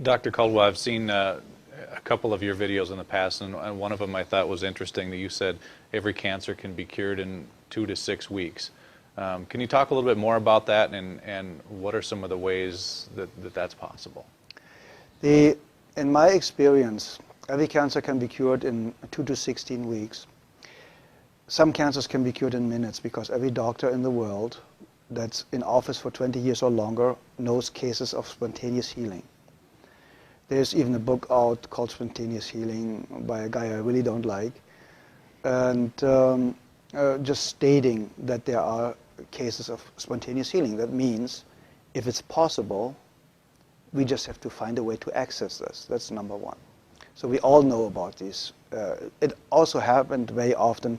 Dr. Caldwell, I've seen a couple of your videos in the past, and one of them I thought was interesting that you said every cancer can be cured in 2 to 6 weeks. Can you talk a little bit more about that, and what are some of the ways that that's possible? In my experience, every cancer can be cured in 2 to 16 weeks. Some cancers can be cured in minutes because every doctor in the world that's in office for 20 years or longer knows cases of spontaneous healing. There's even a book out called Spontaneous Healing by a guy I really don't like, and just stating that there are cases of spontaneous healing. That means if it's possible, we just have to find a way to access this. That's number one. So we all know about these. It also happened very often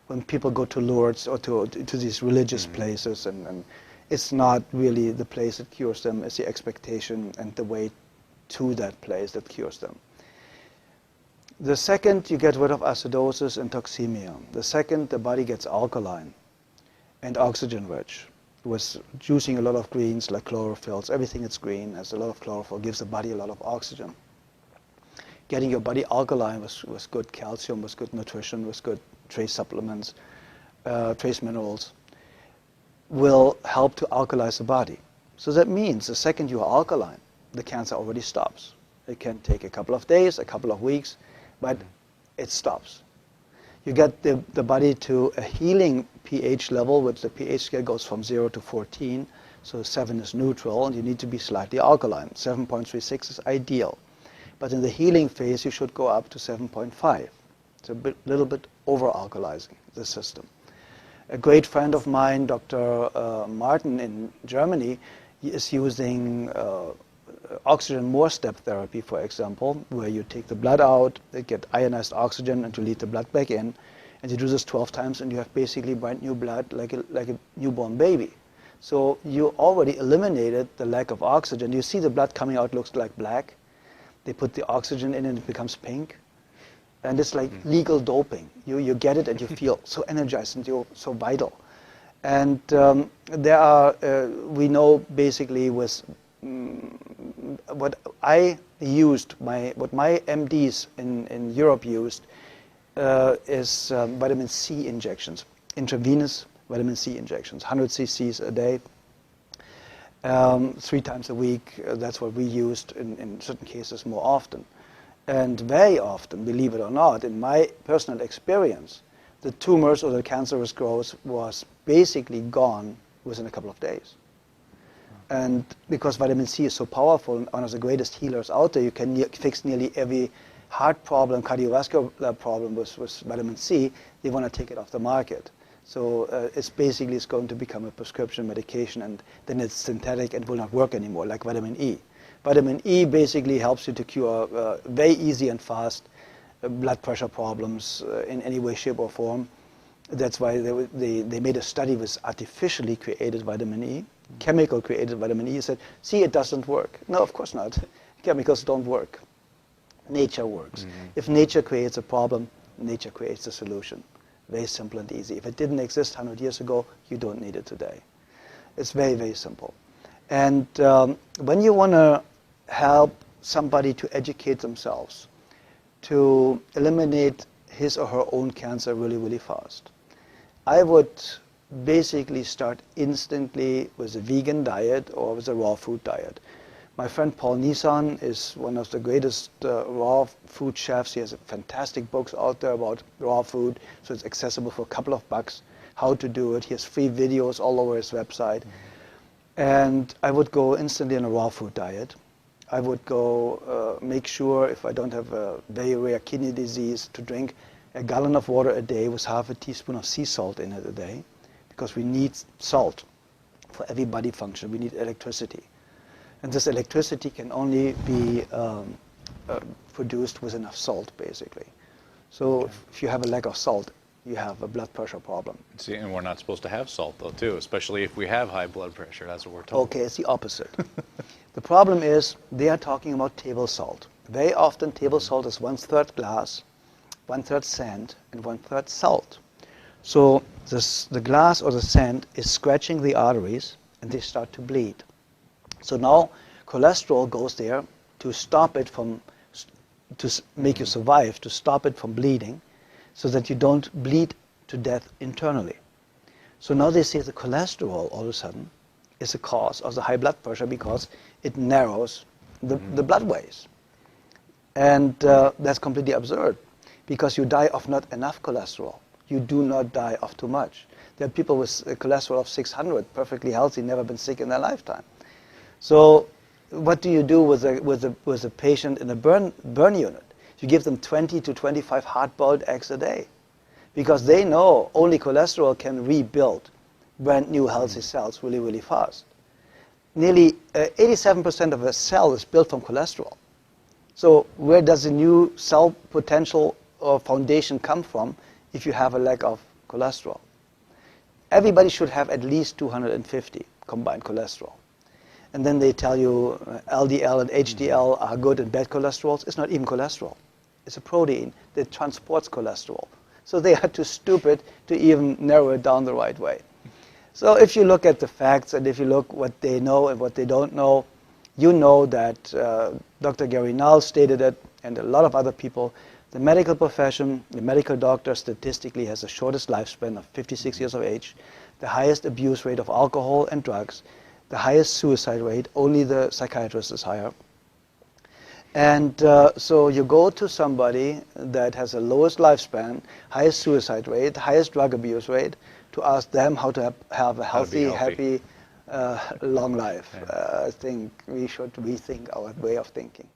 when people go to Lourdes or to these religious places, and it's not really the place that cures them, it's the expectation and the way to that place that cures them. The second, you get rid of acidosis and toxemia. The second, the body gets alkaline and oxygen rich, with juicing a lot of greens like chlorophylls. Everything that's green has a lot of chlorophyll, gives the body a lot of oxygen. Getting your body alkaline with good calcium, with good nutrition, with good trace supplements, trace minerals, will help to alkalize the body. So that means the second you are alkaline, the cancer already stops. It can take a couple of days, a couple of weeks, but it stops. You get the body to a healing pH level, which the pH scale goes from 0 to 14, so 7 is neutral, and you need to be slightly alkaline. 7.36 is ideal. But in the healing phase, you should go up to 7.5. It's a little bit over-alkalizing the system. A great friend of mine, Dr. Martin in Germany, is using oxygen more step therapy, for example, where you take the blood out, they get ionized oxygen, and you lead the blood back in, and you do this 12 times, and you have basically brand new blood, like a newborn baby. So you already eliminated the lack of oxygen. You see the blood coming out looks like black. They put the oxygen in and it becomes pink. And it's like legal doping. You get it and you feel so energized and you're so vital. And there are, we know basically with what I used, what my MDs in Europe used is vitamin C injections, intravenous vitamin C injections, 100 cc's a day. 3 times a week, that's what we used in certain cases more often. And very often, believe it or not, in my personal experience, the tumors or the cancerous growth was basically gone within a couple of days. And because vitamin C is so powerful and one of the greatest healers out there, you can fix nearly every heart problem, cardiovascular problem with vitamin C. They want to take it off the market. So it's basically going to become a prescription medication, and then it's synthetic and will not work anymore, like vitamin E. Vitamin E basically helps you to cure very easy and fast blood pressure problems in any way, shape, or form. That's why they made a study with artificially created vitamin E, chemical created vitamin E. Said, see, it doesn't work. No, of course not. Chemicals don't work. Nature works. If nature creates a problem, nature creates a solution. Very simple and easy. If it didn't exist 100 years ago, you don't need it today. It's very, very simple. And when you want to help somebody to educate themselves, to eliminate his or her own cancer really, really fast, I would basically start instantly with a vegan diet or with a raw food diet. My friend Paul Nissan is one of the greatest raw food chefs. He has fantastic books out there about raw food, so it's accessible for a couple of bucks how to do it. He has free videos all over his website. And I would go instantly on a raw food diet. I would go make sure, if I don't have a very rare kidney disease, to drink a gallon of water a day with half a teaspoon of sea salt in it a day, because we need salt for every body function. We need electricity. And this electricity can only be produced with enough salt, basically. So if you have a lack of salt, you have a blood pressure problem. See, and we're not supposed to have salt, though, too, especially if we have high blood pressure. That's what we're told. Okay, it's the opposite. The problem is they are talking about table salt. Very often, table salt is 1/3 glass, 1/3 sand, and 1/3 salt. So the glass or the sand is scratching the arteries, and they start to bleed. So now cholesterol goes there to stop it from, make you survive, to stop it from bleeding, so that you don't bleed to death internally. So now they say the cholesterol all of a sudden is a cause of the high blood pressure because it narrows the blood ways. And that's completely absurd, because you die of not enough cholesterol. You do not die of too much. There are people with a cholesterol of 600, perfectly healthy, never been sick in their lifetime. So what do you do with a patient in a burn unit? You give them 20 to 25 hard-boiled eggs a day, because they know only cholesterol can rebuild brand new healthy cells really, really fast. Nearly 87% of a cell is built from cholesterol. So where does the new cell potential or foundation come from if you have a lack of cholesterol? Everybody should have at least 250 combined cholesterol. And then they tell you LDL and HDL are good and bad cholesterols. It's not even cholesterol. It's a protein that transports cholesterol. So they are too stupid to even narrow it down the right way. So if you look at the facts and if you look what they know and what they don't know, you know that Dr. Gary Null stated it, and a lot of other people. The medical profession, the medical doctor statistically has the shortest lifespan of 56 years of age, the highest abuse rate of alcohol and drugs, the highest suicide rate, only the psychiatrist is higher. And so you go to somebody that has the lowest lifespan, highest suicide rate, highest drug abuse rate, to ask them how to have a healthy, happy, long life. Yeah. I think we should rethink our way of thinking.